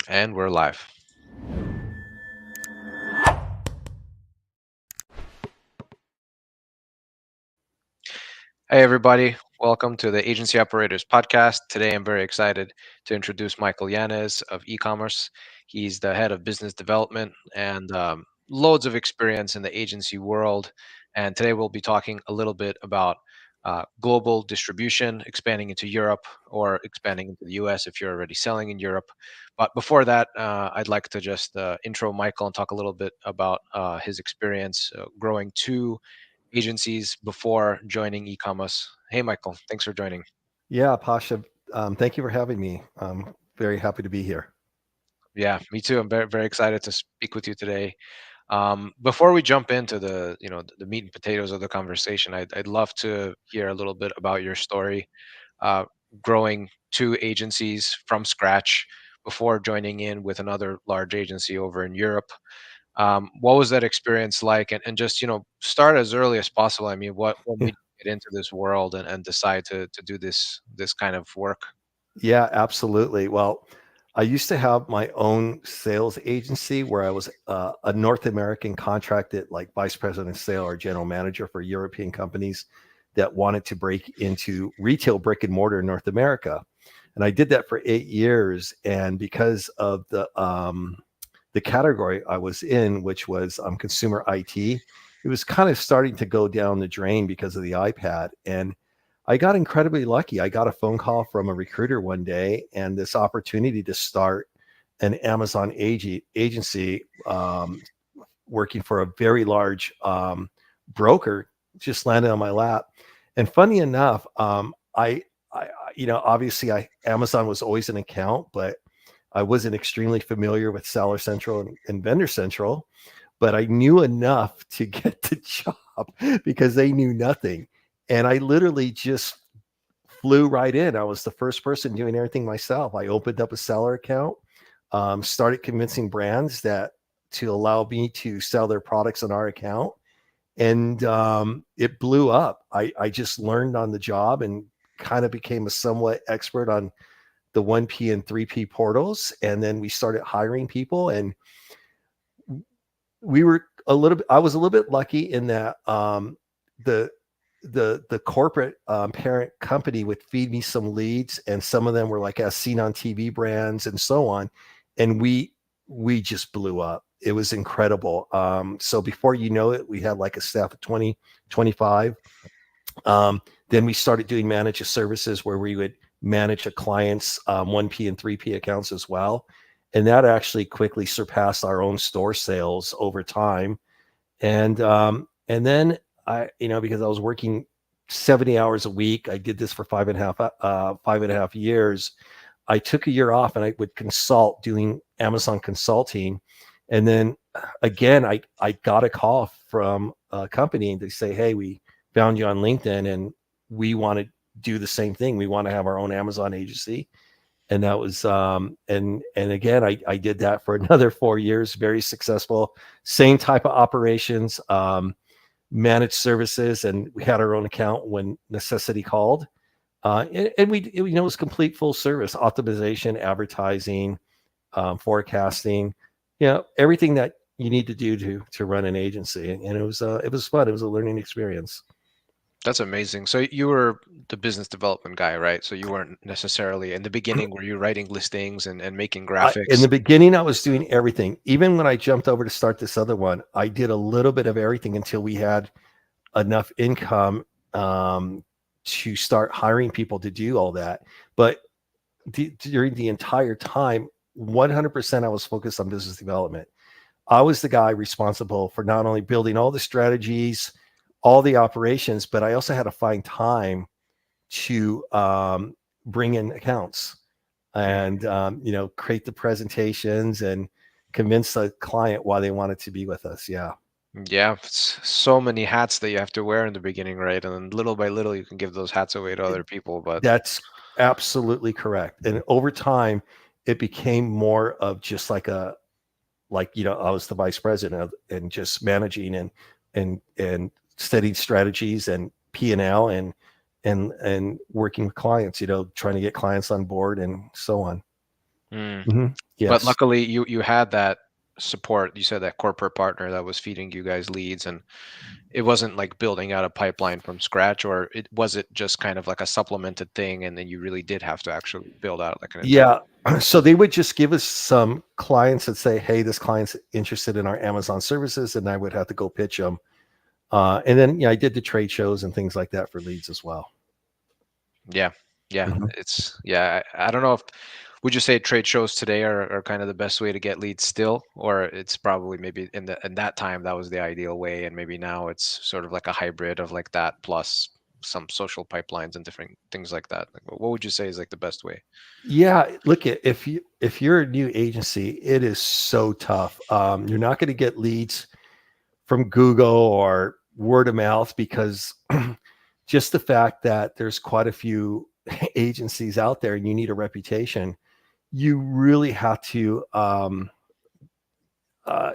And we're live. Hey, everybody. Welcome to the Agency Operators Podcast. Today, I'm very excited to introduce Michael Yanez of e-commerce. He's the head of business development and loads of experience in the agency world. And today, we'll be talking a little bit about global distribution, expanding into Europe or expanding into the US if you're already selling in Europe. But before that, I'd like to just intro Michael and talk a little bit about his experience growing two agencies before joining e-commerce. Hey, Michael, thanks for joining. Yeah, Pasha, thank you for having me. I'm very happy to be here. Yeah, me too. I'm very, very excited to speak with you today. Before we jump into the meat and potatoes of the conversation, I'd love to hear a little bit about your story, uh, growing two agencies from scratch before joining in with another large agency over in Europe. What was that experience like? And just start as early as possible. I mean, what Yeah, made you get into this world and decide to do this kind of work? yeah, absolutely. Well, I used to have my own sales agency where I was a North American contracted like vice president of sale or general manager for European companies that wanted to break into retail brick and mortar in North America. And I did that for 8 years. And because of the category I was in, which was consumer IT, it was kind of starting to go down the drain because of the iPad. And I got incredibly lucky. I got a phone call from a recruiter one day and this opportunity to start an Amazon agency working for a very large broker just landed on my lap. And funny enough, obviously, Amazon was always an account, but I wasn't extremely familiar with Seller Central and Vendor Central, but I knew enough to get the job because they knew nothing. And I literally just flew right in. I was the first person doing everything myself. I opened up a seller account, started convincing brands that to allow me to sell their products on our account, and it blew up. I just learned on the job and kind of became a somewhat expert on the 1P and 3P portals. And then we started hiring people, and we were a little bit, I was a little bit lucky in that the the corporate parent company would feed me some leads, and some of them were like as seen on TV brands and so on. And we just blew up. It was incredible. So before you know it, we had like a staff of 20, 25. Then we started doing managed services where we would manage a client's 1P and 3P accounts as well. And that actually quickly surpassed our own store sales over time. And then because I was working 70 hours a week, I did this for 5.5 years. I took a year off and I would consult doing Amazon consulting. And then again, I got a call from a company and they say, hey, we found you on LinkedIn and we want to do the same thing. We want to have our own Amazon agency. And that was and again, I did that for another 4 years, very successful, same type of operations, managed services, and we had our own account when necessity called. And it was complete full service optimization, advertising, forecasting, everything that you need to do to run an agency. And it was fun. It was a learning experience. That's amazing. So you were the business development guy, right? So you weren't necessarily in the beginning were you writing listings and making In graphics? the beginning, I was doing everything. Even when I jumped over to start this other one, I did a little bit of everything until we had enough income to start hiring people to do all that. But during the entire time, 100% I was focused on business development. I was the guy responsible for not only building all the strategies, all the operations, but I also had to find time to bring in accounts Mhm. and create the presentations and convince the client why they wanted to be with us. Yeah, Yeah, it's so many hats that you have to wear in the beginning, right? And then little by little you can give those hats away to It- other people. But that's absolutely correct. And over time, it became more of just I was the vice president and just managing and studied strategies and P&L and working with clients, trying to get clients on board and so on. Mm. But Yes. luckily, you had that support. You said that corporate partner that was feeding you guys leads, and it wasn't like building out a pipeline from scratch, or it was it just kind of like a supplemented thing, and then you really did have to actually build out like an entire. Yeah. So they would just give us some clients that say, hey, this client's interested in our Amazon services, and I would have to go pitch them. And then, I did the trade shows and things like that for leads as well. Yeah, yeah, Mhm. it's yeah. I don't know if would you say trade shows today are kind of the best way to get leads still, or it's probably maybe in that time that was the ideal way, and maybe now it's sort of like a hybrid of like that plus some social pipelines and different things like that. Like, what would you say is like the best way? Yeah, look at if you're a new agency, it is so tough. You're not going to get leads from Google or word of mouth because just the fact that there's quite a few agencies out there and you need a reputation, you really have to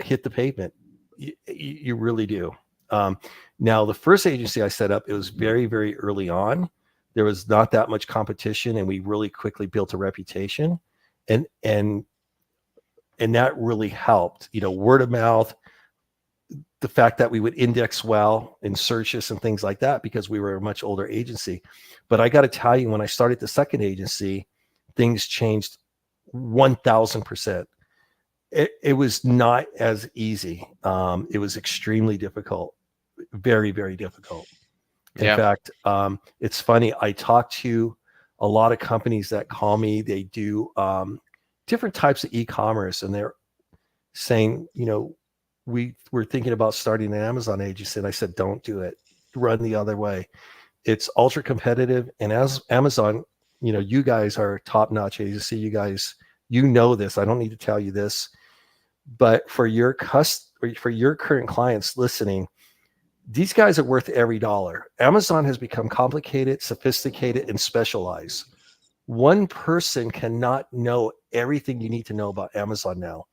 hit the pavement. You really do. Um, Now, the first agency I set up, it was very, very early on. There was not that much competition, and we really quickly built a reputation, and and and that really helped. Word of mouth, the fact that we would index well in searches and things like that because we were a much older agency. But I got to tell you, when I started the second agency, things changed 1,000%. It was not as easy. It was extremely difficult, very, very difficult. In Yeah, fact, it's funny. I talk to a lot of companies that call me. They do different types of e-commerce, and they're saying, we're thinking about starting an Amazon agency. And I said, don't do it. Run the other way. It's ultra competitive. And as Amazon, you guys are a top-notch agency. You guys, this. I don't need to tell you this, but for your current clients listening, these guys are worth every dollar. Amazon has become complicated, sophisticated, and specialized. One person cannot know everything you need to know about Amazon now.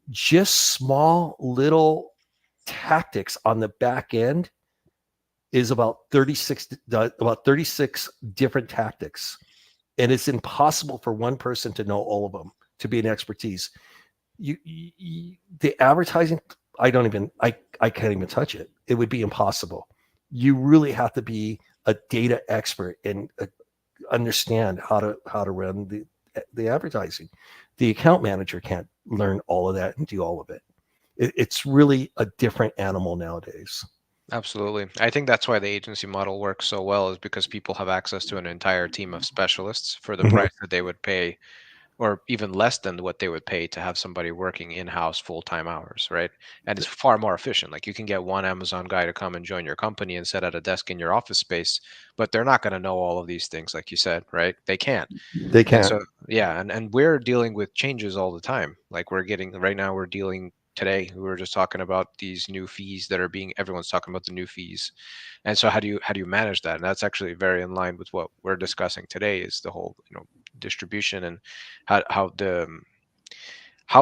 Just small little tactics on the back end is about 36 different tactics, and it's impossible for one person to know all of them, to be an expertise. The advertising, I can't even touch it. It would be impossible. You really have to be a data expert and understand how to run the advertising. The account manager can't learn all of that and do all of it. It's really a different animal nowadays. absolutely. I think that's why the agency model works so well is because people have access to an entire team of specialists for the Mhm. price that they would pay or even less than what they would pay to have somebody working in-house full-time hours, right? And it's far more efficient. Like you can get one Amazon guy to come and join your company and sit at a desk in your office space, but they're not going to know all of these things, like you said, right? They can't. They And can't. so, yeah, and we're dealing with changes all the time. Like we're getting right now, we're dealing today. We were just talking about these new fees that are being. Everyone's talking about the new fees, and so how do you manage that? And that's actually very in line with what we're discussing today. Is the whole distribution and how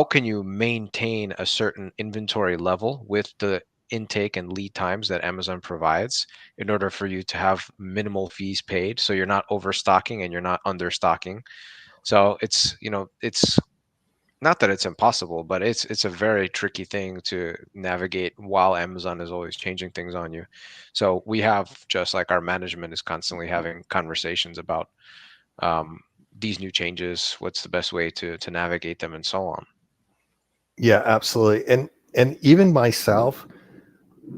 can you maintain a certain inventory level with the intake and lead times that Amazon provides in order for you to have minimal fees paid so you're not overstocking and you're not understocking. So it's not that it's impossible, but it's a very tricky thing to navigate while Amazon is always changing things on you. So we have just like our management is constantly having conversations about um, these new changes, what's the best way to navigate them, and so on. Yeah, absolutely. And even myself,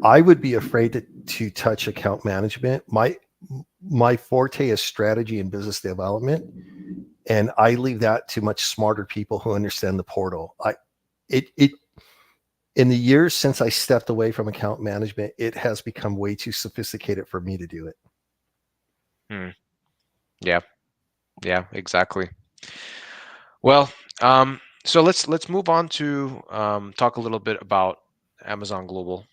I would be afraid to touch account management. My forte is strategy and business development, and I leave that to much smarter people who understand the portal. It in the years since I stepped away from account management, it has become way too sophisticated for me to do it. Hmm. Yeah, yeah, exactly. Well, so let's move on to talk a little bit about Amazon Global.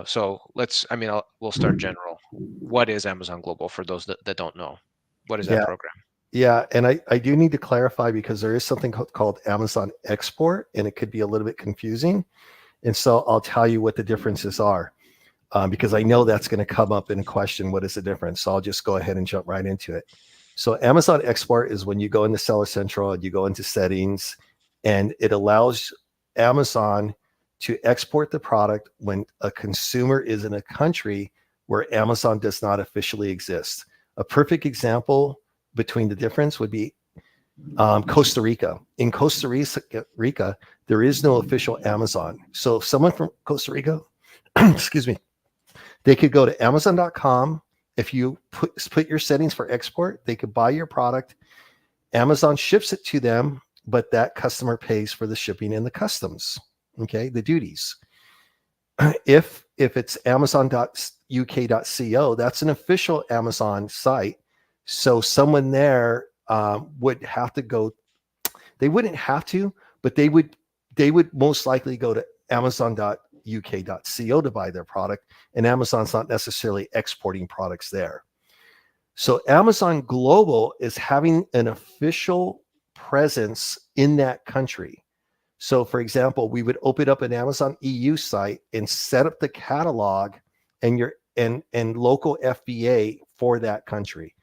So we'll start general. What is Amazon Global for those that don't know? What is that Yeah, program? yeah, and I do need to clarify because there is something called Amazon Export, and it could be a little bit confusing. And so I'll tell you what the differences are, because I know that's going to come up in a question. What is the difference? So I'll just go ahead and jump right into it. So Amazon Export is when you go into Seller Central and you go into settings, and it allows Amazon to export the product when a consumer is in a country where Amazon does not officially exist. A perfect example between the difference would be Costa Rica. In Costa Rica, there is no official Amazon. So if someone from Costa Rica, excuse me, they could go to Amazon.com. If you put your settings for export, they could buy your product. Amazon ships it to them, but that customer pays for the shipping and the customs, okay, the duties. If it's Amazon.uk.co, that's an official Amazon site. So someone there would have to go. They wouldn't have to, but they would most likely go to Amazon.uk.co to buy their product, and Amazon's not necessarily exporting products there. So Amazon Global is having an official presence in that country. So for example, we would open up an Amazon EU site and set up the catalog and your and local FBA for that country.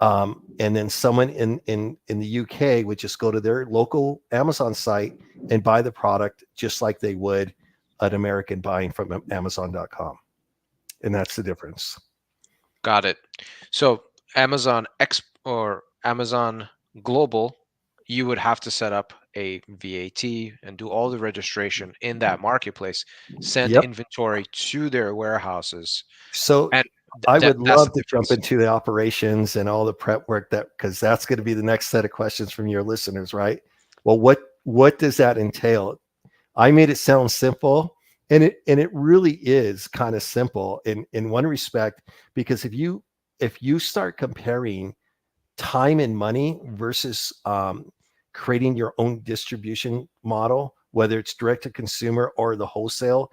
And then someone in the UK would just go to their local Amazon site and buy the product just like they would an American buying from Amazon.com. And that's the difference. Got it. So Amazon X or Amazon Global, you would have to set up a VAT and do all the registration in that marketplace, send Yep. inventory to their warehouses, So and I would that's the love to jump difference. into the operations and all the prep work that, because that's going to be the next set of questions from your listeners, right? Well, what does that entail? I made it sound simple, and it really is kind of simple in one respect, because if you start comparing time and money versus creating your own distribution model, whether it's direct to consumer or the wholesale,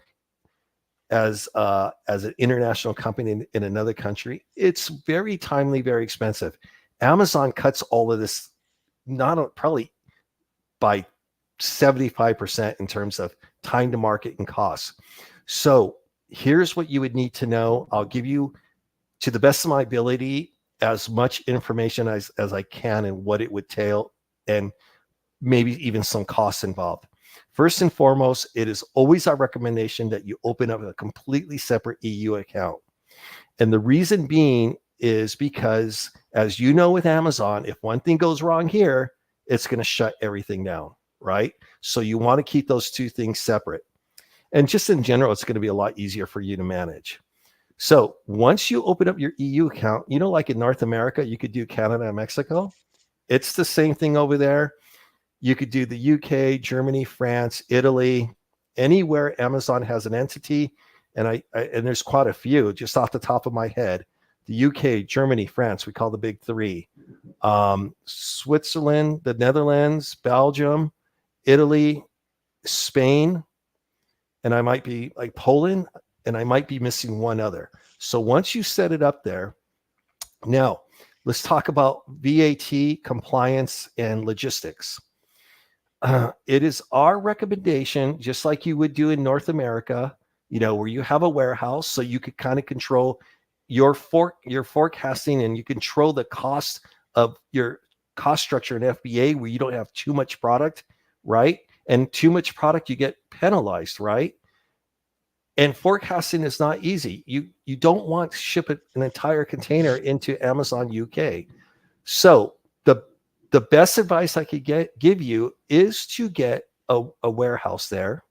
as an international company in another country, it's very timely, very expensive. Amazon cuts all of this, not probably by 75% in terms of time to market and costs. So here's what you would need to know. I'll give you, to the best of my ability, as much information as I can and what it would tail, and maybe even some costs involved. First and foremost, it is always our recommendation that you open up a completely separate EU account. And the reason being is because, as you know, with Amazon, if one thing goes wrong here, it's going to shut everything down, right? So you want to keep those two things separate. And just in general, it's going to be a lot easier for you to manage. So once you open up your EU account, like in North America, you could do Canada and Mexico. It's the same thing over there. You could do the UK, Germany, France, Italy, anywhere Amazon has an entity. And there's quite a few just off the top of my head. The UK, Germany, France, we call the big three. Switzerland, the Netherlands, Belgium, Italy, Spain, and I might be like Poland, and I might be missing one other. So once you set it up there, now let's talk about VAT, compliance, and logistics. It is our recommendation, just like you would do in North America, where you have a warehouse, so you could kind of control your forecasting, and you control the cost of your cost structure in FBA, where you don't have too much product, right? And too much product, you get penalized, right? And forecasting is not easy. You don't want to ship an entire container into Amazon UK. So the best advice I could give you is to get a warehouse there,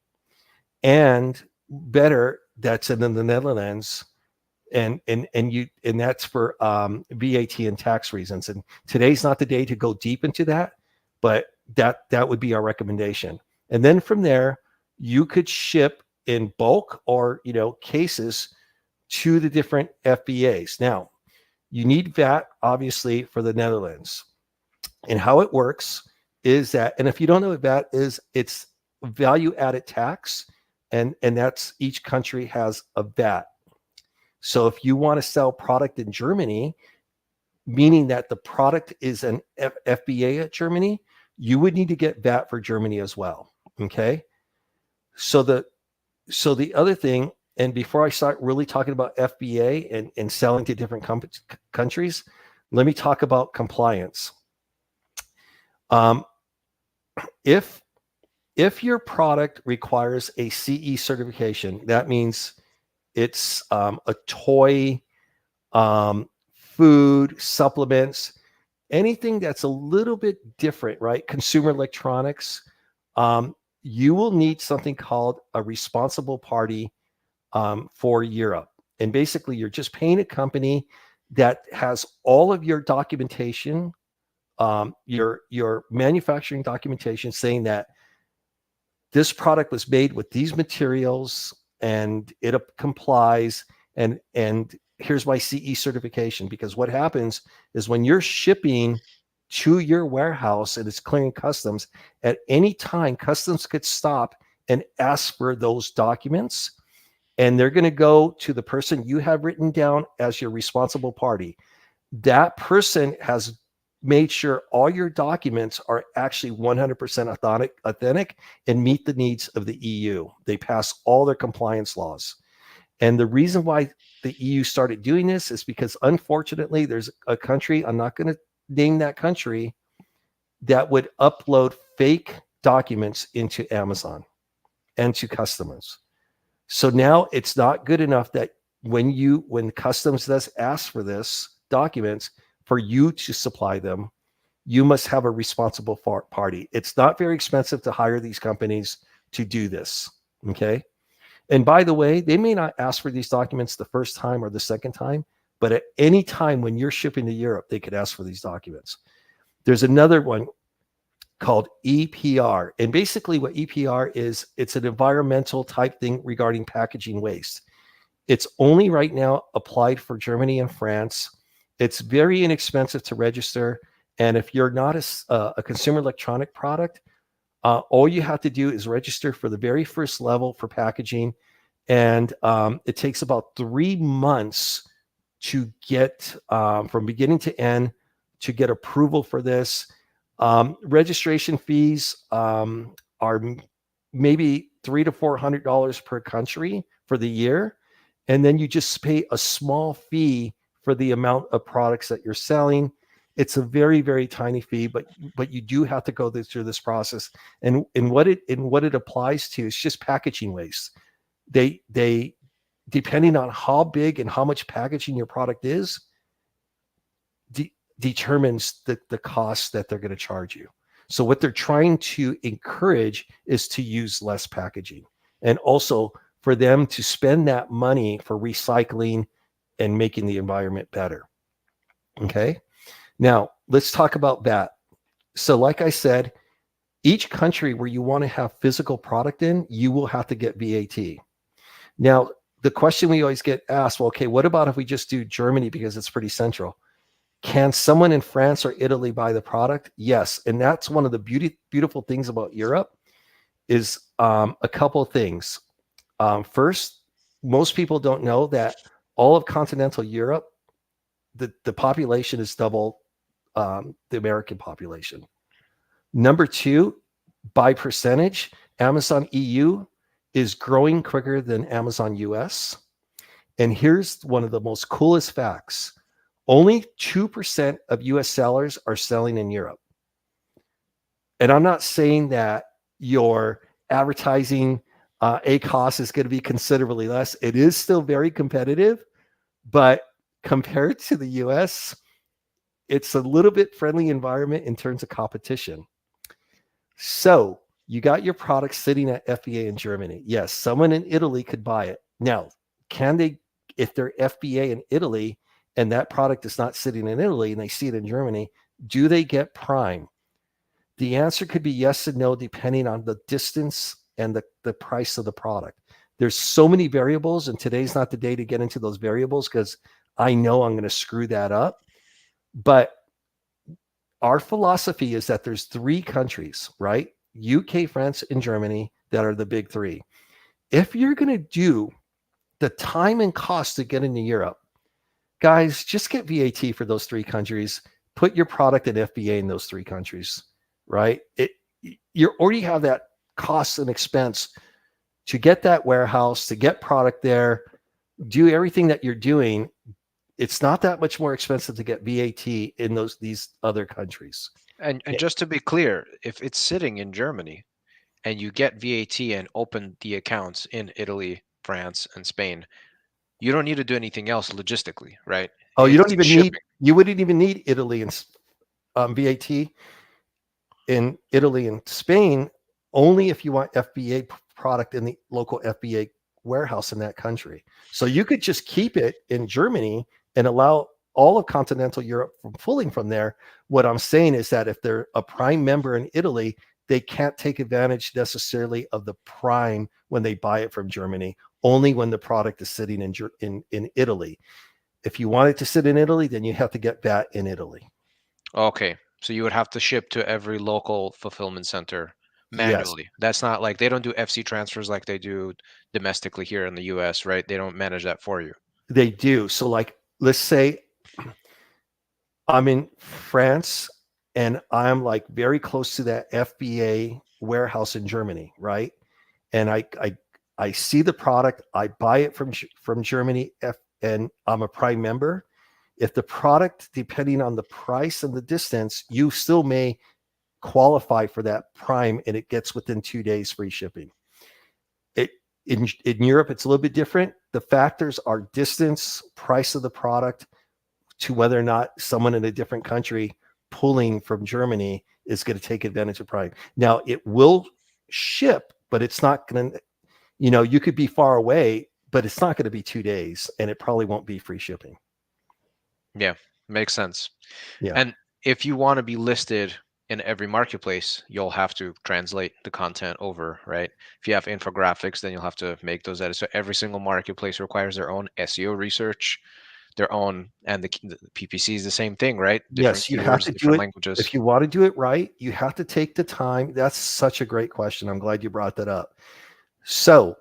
and better that's in the Netherlands, and that's for VAT and tax reasons. And today's not the day to go deep into that, but that would be our recommendation. And then from there, you could ship in bulk or cases to the different FBAs. Now, you need VAT obviously for the Netherlands. And how it works is that, and if you don't know what VAT is, it's value added tax, and that's, each country has a VAT. So if you want to sell product in Germany, meaning that the product is an FBA at Germany, you would need to get VAT for Germany as well. Okay. So the other thing, and before I start really talking about FBA and selling to different countries, Let me talk about compliance. Um, if if your product requires a CE certification, that means it's a toy, food, supplements, anything that's a little bit different, right? Consumer electronics, um, you will need something called a responsible party for Europe. And basically, you're just paying a company that has all of your documentation, your manufacturing documentation, saying that this product was made with these materials and it complies. And here's my CE certification. Because what happens is when you're shipping to your warehouse and it's clearing customs, at any time customs could stop and ask for those documents, and they're going to go to the person you have written down as your responsible party. That person has made sure all your documents are actually 100% authentic and meet the needs of the EU. They pass all their compliance laws. And the reason why the EU started doing this is because, unfortunately, there's a country, I'm not going to name that country, that would upload fake documents into Amazon and to customers. So now it's not good enough that when customs does ask for this documents, for you to supply them, you must have a responsible party. It's not very expensive to hire these companies to do this. Okay. And by the way, they may not ask for these documents the first time or the second time, but at any time when you're shipping to Europe, they could ask for these documents. There's another one called EPR. And basically what EPR is, it's an environmental type thing regarding packaging waste. It's only right now applied for Germany and France. It's very inexpensive to register. And if you're not a consumer electronic product, all you have to do is register for the very first level for packaging. And it takes about 3 months to get from beginning to end to get approval for this. Registration fees are maybe $300 to $400 per country for the year. And then you just pay a small fee for the amount of products that you're selling. It's a very, very tiny fee, but you do have to go through this process. And what it applies to is just packaging waste. They depending on how big and how much packaging your product is, determines the cost that they're going to charge you. So what they're trying to encourage is to use less packaging, and also for them to spend that money for recycling and making the environment better. Okay. Now let's talk about that. So like I said, each country where you want to have physical product in, you will have to get VAT. Now, the question we always get asked, well, okay, what about if we just do Germany because it's pretty central? Can someone in France or Italy buy the product? Yes. And that's one of the beautiful things about Europe is a couple of things. First, most people don't know that all of continental Europe, the population is double the American population. Number two, by percentage, Amazon EU is growing quicker than Amazon US. And here's one of the most coolest facts. Only 2% of US sellers are selling in Europe. And I'm not saying that your advertising ACOS is going to be considerably less. It is still very competitive, but compared to the US, it's a little bit friendly environment in terms of competition. So you got your product sitting at FBA in Germany. Yes, someone in Italy could buy it. Now, can they, if they're FBA in Italy and that product is not sitting in Italy and they see it in Germany, do they get Prime? The answer could be yes and no, depending on the distance and the price of the product. There's so many variables, and today's not the day to get into those variables because I know I'm going to screw that up. But our philosophy is that there's 3 countries, right? UK, France, and Germany that are the big 3. If you're going to do the time and cost to get into Europe, guys, just get VAT for those 3 countries. Put your product in FBA in those 3 countries, right? You already have that cost and expense to get that warehouse, to get product there, do everything that you're doing. It's not that much more expensive to get VAT in these other countries. And just to be clear, if it's sitting in Germany and you get VAT and open the accounts in Italy, France, and Spain, you don't need to do anything else logistically, right? Oh, you don't It's even need shipping. you wouldn't even need Italy and VAT in Italy and Spain only if you want FBA product in the local FBA warehouse in that country. So you could just keep it in Germany and allow all of continental Europe from pulling from there. What I'm saying is that if they're a prime member in Italy, they can't take advantage necessarily of the prime when they buy it from Germany, only when the product is sitting in Italy. If you want it to sit in Italy, then you have to get that in Italy. Okay. So you would have to ship to every local fulfillment center Yes, manually. That's not like they don't do FC transfers like they do domestically here in the US, right? They don't manage that for you. they do. So, like, let's say I'm in France and I'm like very close to that FBA warehouse in Germany, right? And I see the product, I buy it from Germany, and I'm a Prime member. If the product, depending on the price and the distance, you still may qualify for that Prime, and it gets within 2 days free shipping. It in Europe, it's a little bit different. The factors are distance, price of the product, to whether or not someone in a different country pulling from Germany is going to take advantage of Prime. Now, it will ship, but it's not going to, you could be far away, but it's not going to be 2 days and it probably won't be free shipping. Yeah, makes sense. Yeah. And if you want to be listed in every marketplace, you'll have to translate the content over, right? If you have infographics, then you'll have to make those edits. So every single marketplace requires their own SEO research, their own, and the PPC is the same thing, right? Different Yes, you have keywords, to do different it. languages. If you want to do it right, you have to take the time. That's such a great question. I'm glad you brought that up. So,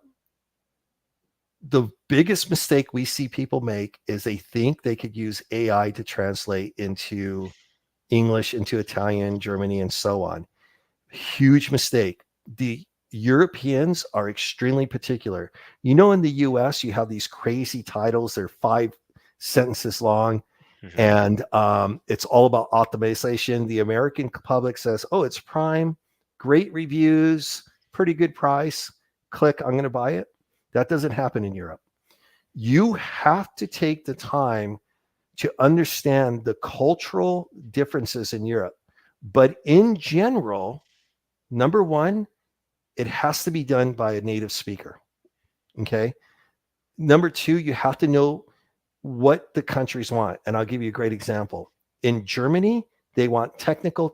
the biggest mistake we see people make is they think they could use AI to translate into English, into Italian, Germany, and so on. Huge mistake. The Europeans are extremely particular. In the US, you have these crazy titles, they're 5 sentences long, Hmm. and it's all about optimization. The American public says, oh, it's Prime, great reviews, pretty good price. Click, I'm going to buy it. That doesn't happen in Europe. You have to take the time to understand the cultural differences in Europe. But in general, number one, it has to be done by a native speaker. Okay. Number two, you have to know what the countries want. And I'll give you a great example. In Germany, they want technical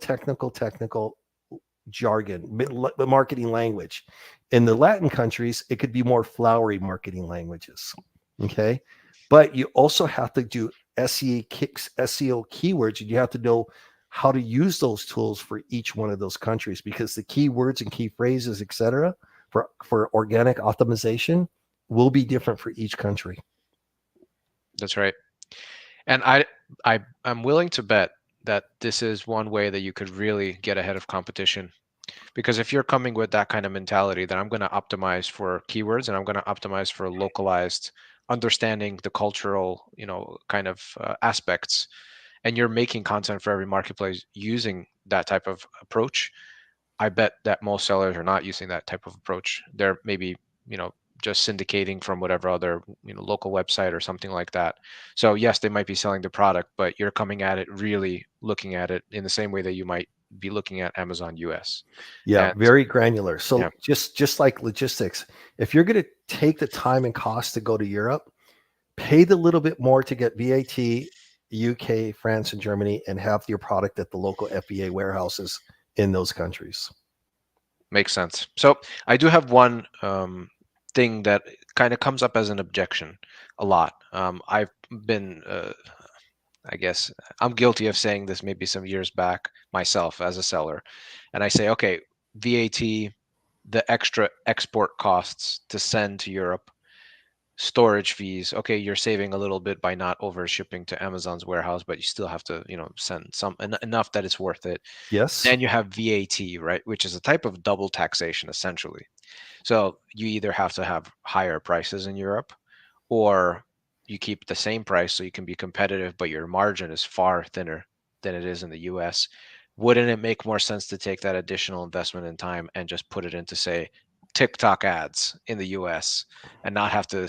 jargon, marketing language. In the Latin countries, it could be more flowery marketing languages. Okay. But you also have to do SEO keywords, and you have to know how to use those tools for each one of those countries, because the keywords and key phrases, etc., for organic optimization will be different for each country. That's right. And I'm willing to bet that this is one way that you could really get ahead of competition. Because if you're coming with that kind of mentality, then I'm going to optimize for keywords and I'm going to optimize for localized understanding the cultural, kind of aspects. And you're making content for every marketplace using that type of approach. I bet that most sellers are not using that type of approach. They're maybe, you know, just syndicating from whatever other, local website or something like that. So yes, they might be selling the product, but you're coming at it really looking at it in the same way that you might be looking at Amazon US. Yeah, And very granular. yeah, So just like logistics, if you're going to take the time and cost to go to Europe, pay the little bit more to get VAT, UK, France, and Germany, and have your product at the local FBA warehouses in those countries. makes sense. So I do have one thing that kind of comes up as an objection a lot. I've been I guess I'm guilty of saying this maybe some years back myself as a seller. And I say, okay, VAT, the extra export costs to send to Europe, storage fees. Okay, you're saving a little bit by not over shipping to Amazon's warehouse, but you still have to, send enough that it's worth it. Yes. Then you have VAT, right, which is a type of double taxation essentially. So you either have to have higher prices in Europe or you keep the same price so you can be competitive, but your margin is far thinner than it is in the US. Wouldn't it make more sense to take that additional investment in time and just put it into, say, TikTok ads in the US and not have to,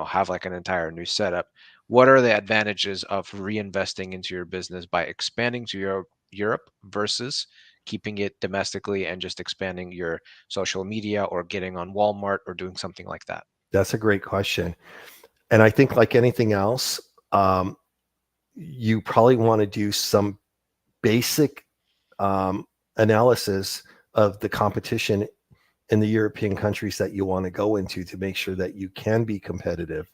have like an entire new setup? What are the advantages of reinvesting into your business by expanding to Europe versus keeping it domestically and just expanding your social media or getting on Walmart or doing something like that? That's a great question. And I think, like anything else, um, you probably want to do some basic analysis of the competition in the European countries that you want to go into to make sure that you can be competitive.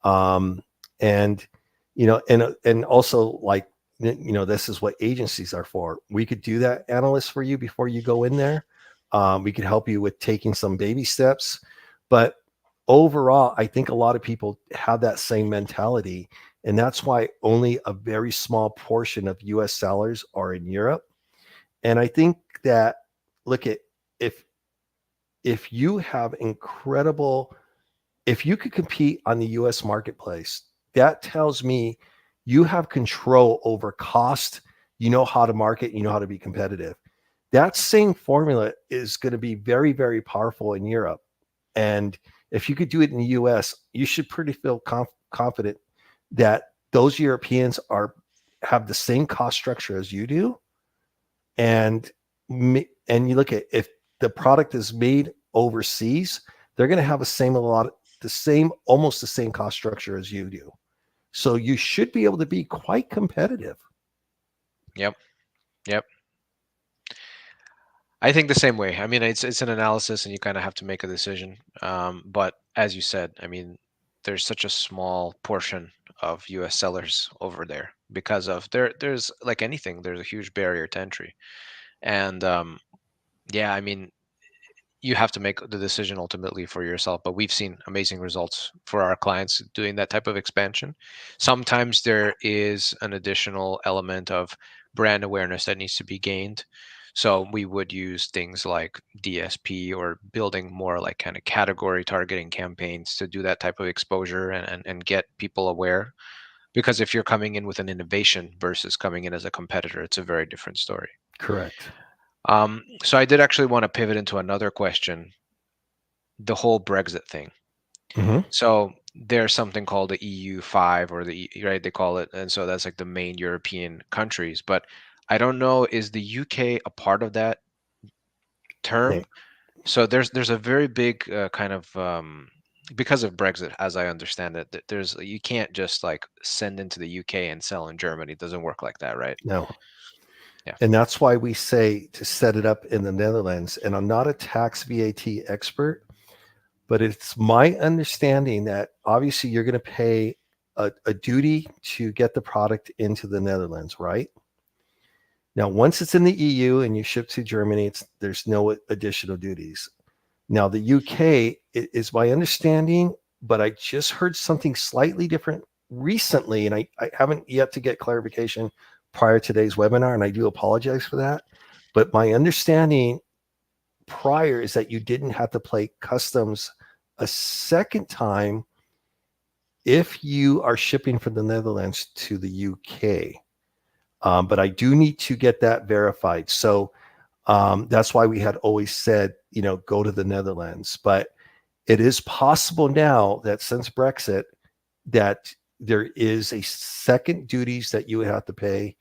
Um, and and also, like, this is what agencies are for. We could do that analysis for you before you go in there. We could help you with taking some baby steps, but overall, I think a lot of people have that same mentality, and that's why only a very small portion of U.S. sellers are in Europe. And I think that, look at, if you have incredible, if you could compete on the US marketplace, that tells me you have control over cost, you know how to market, you know how to be competitive. That same formula is going to be very, very powerful in Europe. And if you could do it in the US, you should pretty feel confident that those Europeans are have the same cost structure as you do. And and you look at, if the product is made overseas, they're going to have the same, almost the same cost structure as you do. So you should be able to be quite competitive. Yep. Yep. I think the same way. I mean, it's an analysis, and you kind of have to make a decision. But as you said, I mean, there's such a small portion of U.S. sellers over there because of there's like anything, there's a huge barrier to entry, and yeah, I mean, you have to make the decision ultimately for yourself. But we've seen amazing results for our clients doing that type of expansion. Sometimes there is an additional element of brand awareness that needs to be gained. So we would use things like DSP or building more like kind of category targeting campaigns to do that type of exposure and get people aware. Because if you're coming in with an innovation versus coming in as a competitor, it's a very different story. Correct. So I did actually want to pivot into another question, the whole Brexit thing. Hmm. So there's something called the EU5 or right, they call it, and so that's like the main European countries. But I don't know, is the UK a part of that term? Okay. So there's a very big kind of because of Brexit, as I understand it, there's you can't just like send into the UK and sell in Germany. It doesn't work like that, right? No. Yeah. And that's why we say to set it up in the Netherlands. And I'm not a tax VAT expert, but it's my understanding that obviously you're going to pay a duty to get the product into the Netherlands, right? Now, once it's in the EU and you ship to Germany, there's no additional duties. Now, the UK is my understanding, but I just heard something slightly different recently, and I haven't yet to get clarification prior to today's webinar, and I do apologize for that. But my understanding prior is that you didn't have to pay customs a second time if you are shipping from the Netherlands to the UK. But I do need to get that verified. So that's why we had always said, go to the Netherlands. But it is possible now that since Brexit, that there is a second duties that you would have to pay.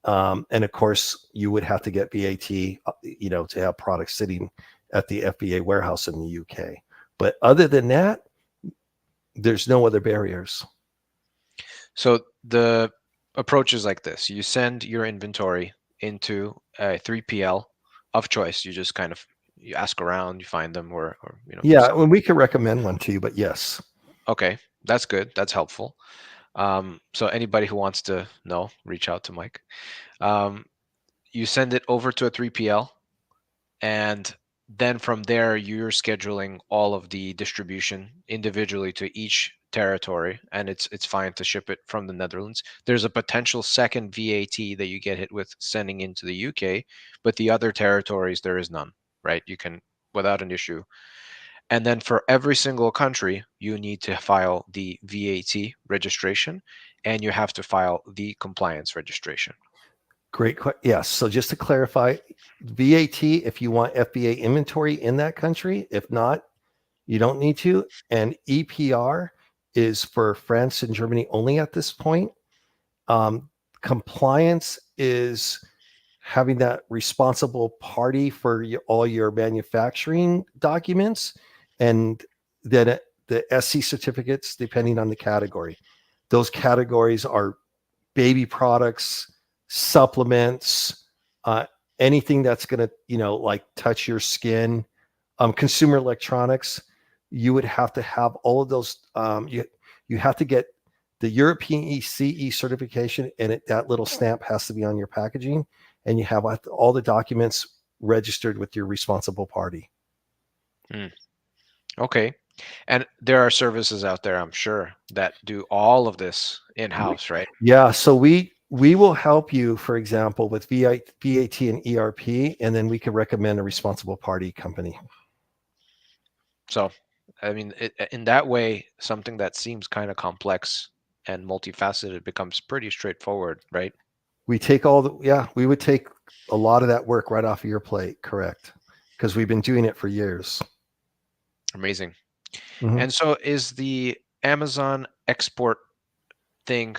And of course, you would have to get VAT, to have products sitting at the FBA warehouse in the UK. But other than that, there's no other barriers. So the approach is like this: you send your inventory into a 3PL of choice. You just kind of you ask around, you find them, or Yeah, some. and we could recommend one to you, but yes. Okay, that's good. That's helpful. So anybody who wants to know, reach out to Mike. Um, you send it over to a 3PL, and then from there you're scheduling all of the distribution individually to each territory, and it's fine to ship it from the Netherlands. There's a potential second VAT that you get hit with sending into the UK, but the other territories there is none, right? You can, without an issue. And then for every single country, you need to file the VAT registration and you have to file the compliance registration. Great question. Yes. So just to clarify, VAT, if you want FBA inventory in that country, if not, you don't need to. And EPR is for France and Germany only at this point. Um, Compliance is having that responsible party for all your manufacturing documents, and then the SC certificates, depending on the category. Those categories are baby products, supplements, uh, anything that's going to, like touch your skin, consumer electronics. You would have to have all of those. You have to get the European ECE certification, and that little stamp has to be on your packaging, and you have all the documents registered with your responsible party. Hmm. Okay. And there are services out there, I'm sure, that do all of this in-house, right? Yeah, so we will help you, for example, with VAT and ERP, and then we can recommend a responsible party company. So, I mean, in that way, something that seems kind of complex and multifaceted becomes pretty straightforward, right? We would take a lot of that work right off of your plate, correct? Because we've been doing it for years. Amazing. Mhm. And so is the Amazon export thing,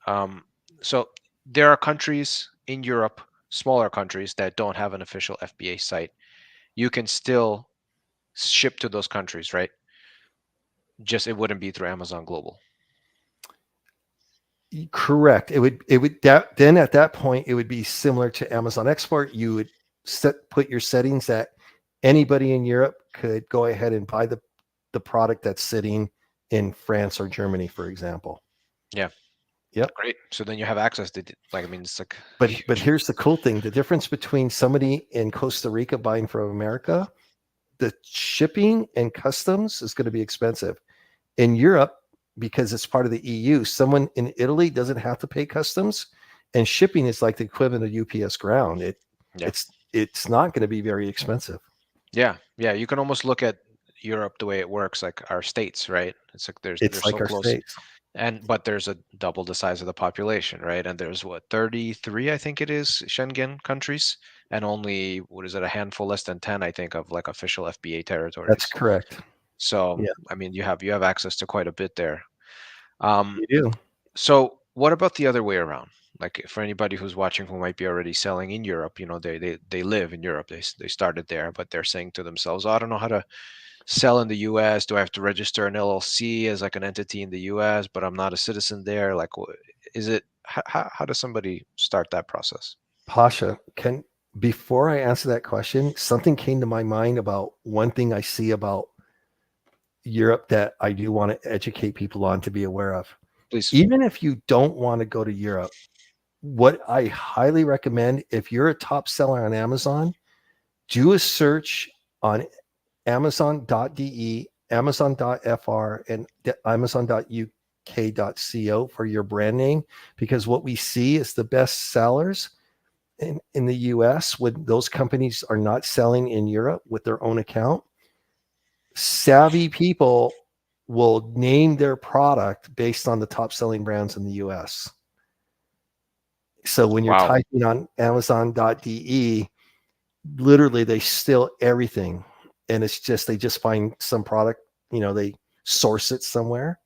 um, so there are countries in Europe, smaller countries that don't have an official FBA site. You can still ship to those countries, right? Just it wouldn't be through Amazon Global. Correct. Then at that point it would be similar to Amazon Export. You would put your settings that anybody in Europe could go ahead and buy the product that's sitting in France or Germany, for example. Yeah, Yep. great. So then you have access to, like, I mean, it's like But huge. here's the cool thing: the difference between somebody in Costa Rica buying from America, the shipping and customs is going to be expensive. In Europe, because it's part of the EU, someone in Italy doesn't have to pay customs, and shipping is like the equivalent of UPS ground. Yeah. It's not going to be very expensive. Yeah. Yeah. You can almost look at Europe the way it works, like our states, right? It's like they're It's so like our close. states. And but there's a double the size of the population, right? And there's what, 33, I think it is, Schengen countries, and only what is it, a handful less than 10, I think, of like official FBA That's territories. correct. So, Yeah, I mean, you have access to quite a bit there. Um, you do. so what about the other way around? Like for anybody who's watching who might be already selling in Europe, they live in Europe. They started there, but they're saying to themselves, "Oh, I don't know how to sell in the US? Do I have to register an LLC as like an entity in the US, but I'm not a citizen there? Like, is it, how does somebody start that process?" Pasha, can before I answer that question, something came to my mind about one thing I see about Europe that I do want to educate people on to be aware of. Please. Even if you don't want to go to Europe, what I highly recommend, if you're a top seller on Amazon, do a search on amazon.de, amazon.fr, and amazon.uk.co for your brand name, because what we see is the best sellers in the US when those companies are not selling in Europe with their own account. Savvy people will name their product based on the top selling brands in the US. So when you're Wow. typing on amazon.de, literally they steal everything. And it's just, they just find some product, they source it somewhere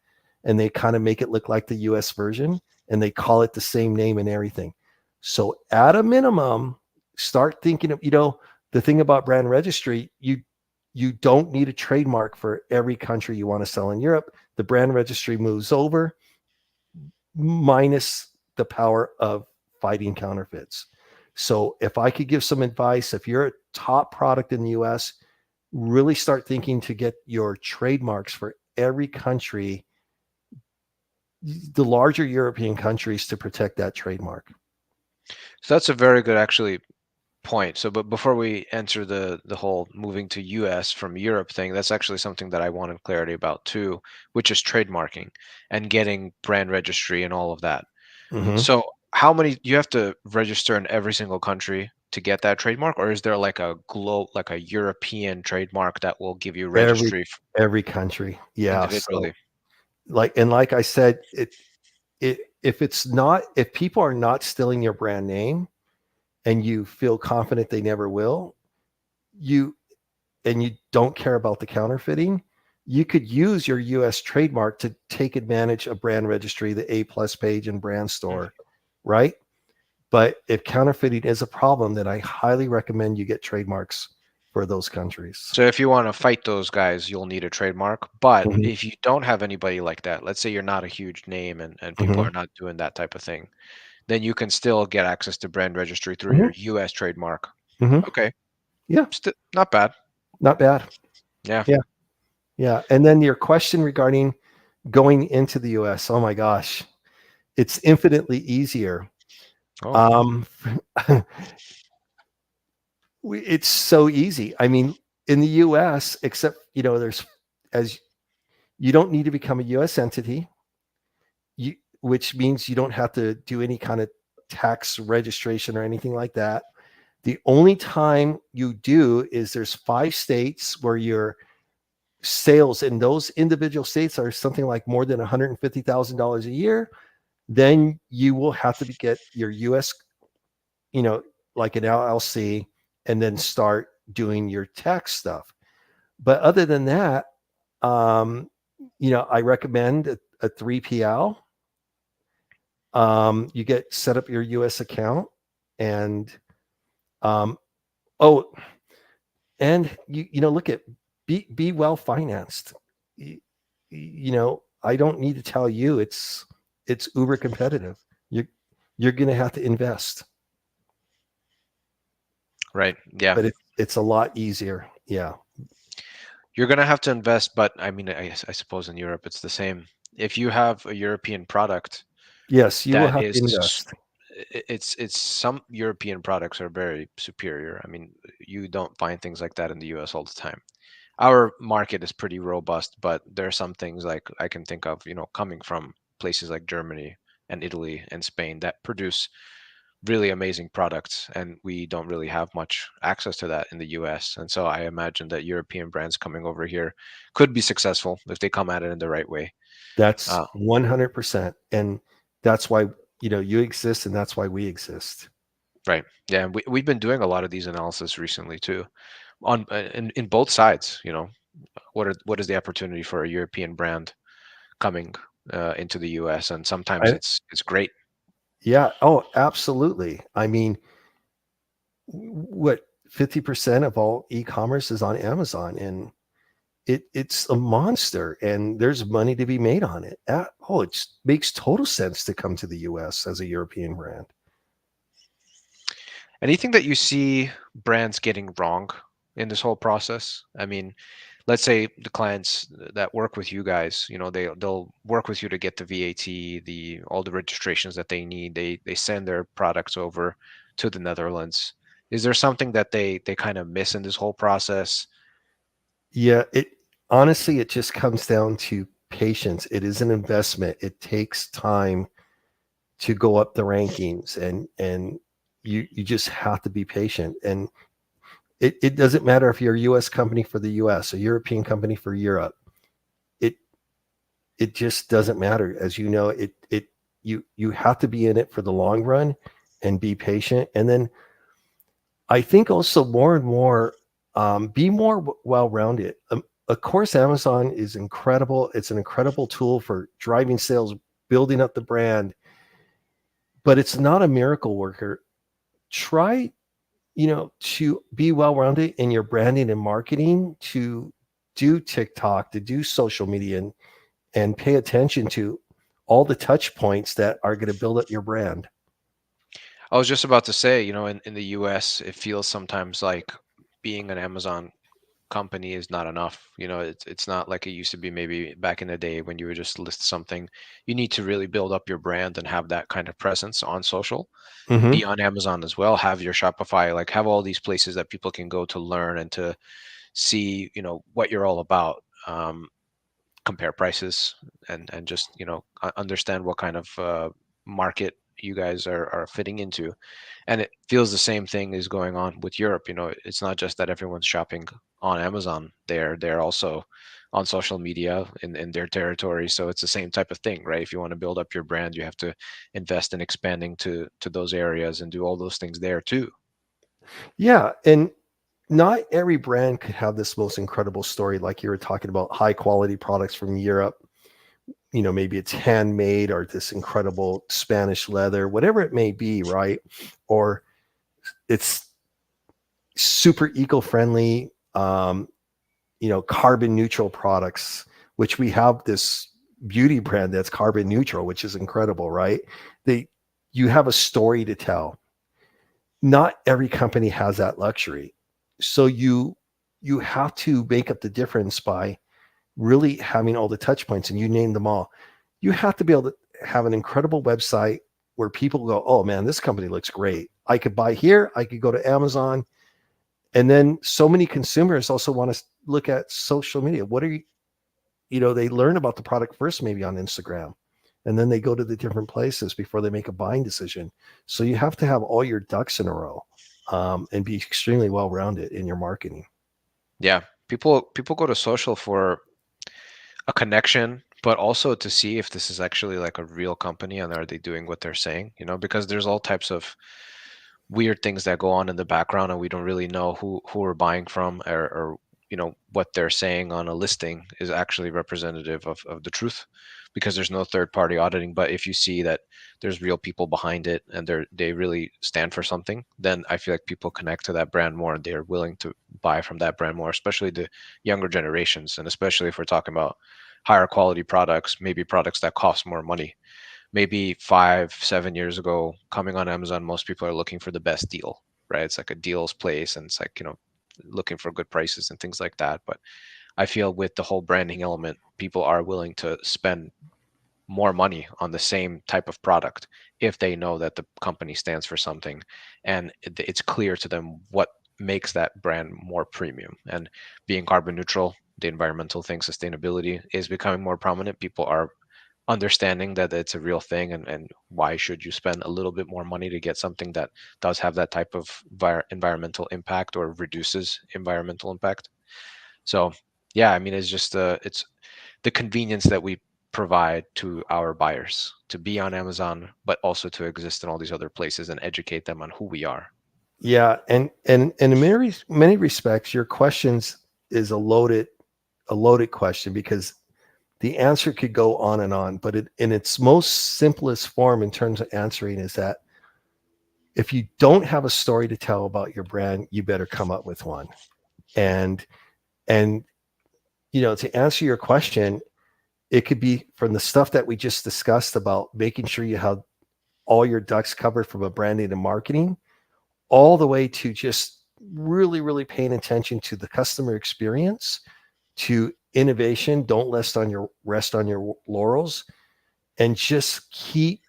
and they kind of make it look like the US version and they call it the same name and everything. So at a minimum, start thinking of, the thing about brand registry, you don't need a trademark for every country you want to sell in Europe. The brand registry moves over, minus the power of fighting counterfeits. So if I could give some advice, if you're a top product in the US, really start thinking to get your trademarks for every country, the larger European countries, to protect that trademark. So that's a very good, actually, point. So, but before we enter the whole moving to US from Europe thing, that's actually something that I wanted clarity about too, which is trademarking and getting brand registry and all of that. Mhm. So how many you have to register in every single country to get that trademark, or is there like a like a European trademark that will give you Every registry every country. Yeah. So individually? like I said, if it's not, if people are not stealing your brand name and you feel confident they never will, you and you don't care about the counterfeiting, you could use your US trademark to take advantage of brand registry, the A plus page and brand Mm. store, right? But if counterfeiting is a problem, then I highly recommend you get trademarks for those countries. So if you want to fight those guys, you'll need a trademark. But Hmm. if you don't have anybody like that, let's say you're not a huge name and people Hmm. are not doing that type of thing, then you can still get access to brand registry through Hmm. your US trademark. Hmm. Okay. Yeah, Not bad. not bad. Yeah. Yeah, yeah. And then your question regarding going into the US, oh my gosh, it's infinitely easier. Oh, Um, it's so easy. I mean, in the US, except, there's, as you don't need to become a US entity, you, which means you don't have to do any kind of tax registration or anything like that. The only time you do is there's 5 states where your sales in those individual states are something like more than $150,000 a year. Then you will have to get your US, you know, like an LLC, and then start doing your tax stuff. But other than that, um, I recommend a 3PL. You get set up your US account, and um, oh, and look at, be well financed. You, I don't need to tell you, it's uber competitive. You're going to have to invest, right. Yeah. but it's a lot easier. Yeah. You're gonna have to invest, but I mean, I suppose in Europe it's the same. If you have a European product Yes, you will that have to is, invest. it's some European products are very superior. I mean, you don't find things like that in the US all the time. Our market is pretty robust, but there are some things like I can think of, coming from places like Germany and Italy and Spain that produce really amazing products, and we don't really have much access to that in the US. And so I imagine that European brands coming over here could be successful if they come at it in the right way. That's Uh, 100%. And that's why, you exist, and that's why we exist. right. Yeah, and we've been doing a lot of these analysis recently too, on in both sides. What is the opportunity for a European brand coming into the US, and sometimes I, it's great. yeah. Oh, absolutely. I mean, what, 50% of all e-commerce is on Amazon, and it's a monster, and there's money to be made on it. It makes total sense to come to the US as a European brand. Anything that you see brands getting wrong in this whole process? I mean, let's say the clients that work with you guys, they'll work with you to get the VAT, the all the registrations that they need. They send their products over to the Netherlands. Is there something that they kind of miss in this whole process? Yeah, it honestly, it just comes down to patience. It is an investment. It takes time to go up the rankings, and you just have to be patient. And it doesn't matter if you're a US company for the US, a European company for Europe. It it just doesn't matter. As you know, you have to be in it for the long run and be patient. And then I think also more and more, be more well-rounded. Of course, Amazon is incredible. It's an incredible tool for driving sales, building up the brand, but it's not a miracle worker. Try, to be well-rounded in your branding and marketing, to do TikTok, to do social media, and pay attention to all the touch points that are going to build up your brand. I was just about to say, in the US, it feels sometimes like being an Amazon company is not enough. It's not like it used to be maybe back in the day when you would just list something. You need to really build up your brand and have that kind of presence on social. Hmm. Be on Amazon as well. Have your Shopify, like have all these places that people can go to learn and to see, what you're all about. Compare prices and just understand what kind of market you guys are fitting into. And it feels the same thing is going on with Europe. It's not just that everyone's shopping on Amazon. They're also on social media in their territory. So it's the same type of thing, right? If you want to build up your brand, you have to invest in expanding to those areas and do all those things there too. Yeah, and not every brand could have this most incredible story, like you were talking about high quality products from Europe. Maybe it's handmade or this incredible Spanish leather, whatever it may be, right? Or it's super eco-friendly, carbon neutral products, which we have this beauty brand that's carbon neutral, which is incredible, right? They You have a story to tell. Not every company has that luxury. So you have to make up the difference by really having all the touch points, and you name them all. You have to be able to have an incredible website where people go, oh man, this company looks great. I could buy here, I could go to Amazon. And then so many consumers also want to look at social media. What are they learn about the product first, maybe on Instagram, and then they go to the different places before they make a buying decision. So you have to have all your ducks in a row, and be extremely well rounded in your marketing. Yeah, people go to social for a connection, but also to see if this is actually like a real company and are they doing what they're saying, because there's all types of weird things that go on in the background and we don't really know who we're buying from, or what they're saying on a listing is actually representative of the truth, because there's no third party auditing. But if you see that there's real people behind it and they really stand for something, then I feel like people connect to that brand more and they're willing to buy from that brand more, especially the younger generations, and especially if we're talking about higher quality products, maybe products that cost more money. Maybe 5, 7 years ago, coming on Amazon, most people are looking for the best deal, right? It's like a deals place, and it's like, looking for good prices and things like that. But I feel with the whole branding element, people are willing to spend more money on the same type of product if they know that the company stands for something and it's clear to them what makes that brand more premium. And being carbon neutral, the environmental thing, sustainability is becoming more prominent. People are understanding that it's a real thing, and why should you spend a little bit more money to get something that does have that type of environmental impact or reduces environmental impact. So yeah, I mean, it's just it's the convenience that we provide to our buyers to be on Amazon, but also to exist in all these other places and educate them on who we are. Yeah, and in many respects, your questions is a loaded question, because the answer could go on and on. But in its most simplest form, in terms of answering, is that if you don't have a story to tell about your brand, you better come up with one. And and to answer your question, it could be from the stuff that we just discussed about making sure you have all your ducks covered from a branding and marketing, all the way to just really, really paying attention to the customer experience, to innovation. Don't rest on your laurels, and just keep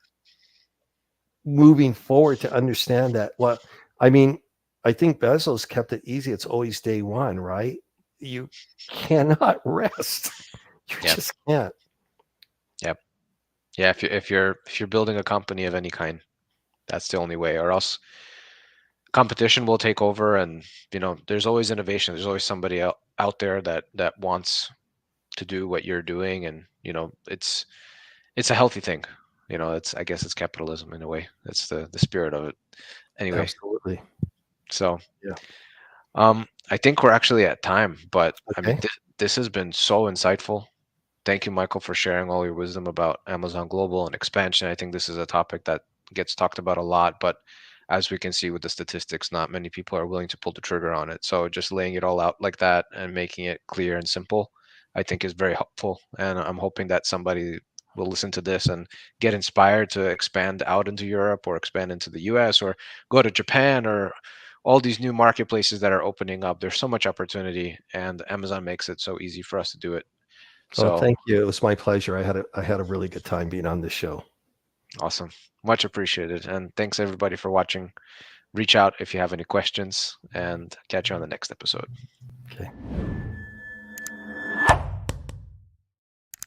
moving forward to understand that. Well, I mean, I think Bezos kept it easy. It's always day one, right? You cannot rest. You Yep. just can't. Yep. Yeah. If you're building a company of any kind, that's the only way, or else competition will take over. And there's always innovation, there's always somebody out there that wants to do what you're doing. And it's a healthy thing. It's, I guess it's capitalism in a way. That's the spirit of it anyway. Absolutely. So Yeah. I think we're actually at time, but I mean, Okay. this has been so insightful. Thank you, Michael, for sharing all your wisdom about Amazon Global and expansion. I think this is a topic that gets talked about a lot, but as we can see with the statistics, not many people are willing to pull the trigger on it. So just laying it all out like that and making it clear and simple, I think is very helpful. And I'm hoping that somebody will listen to this and get inspired to expand out into Europe or expand into the US or go to Japan or all these new marketplaces that are opening up. There's so much opportunity, and Amazon makes it so easy for us to do it. Well, So thank you. It was my pleasure. I had a really good time being on this show. awesome. Much appreciated. And thanks everybody for watching. Reach out if you have any questions, and catch you on the next episode. Okay.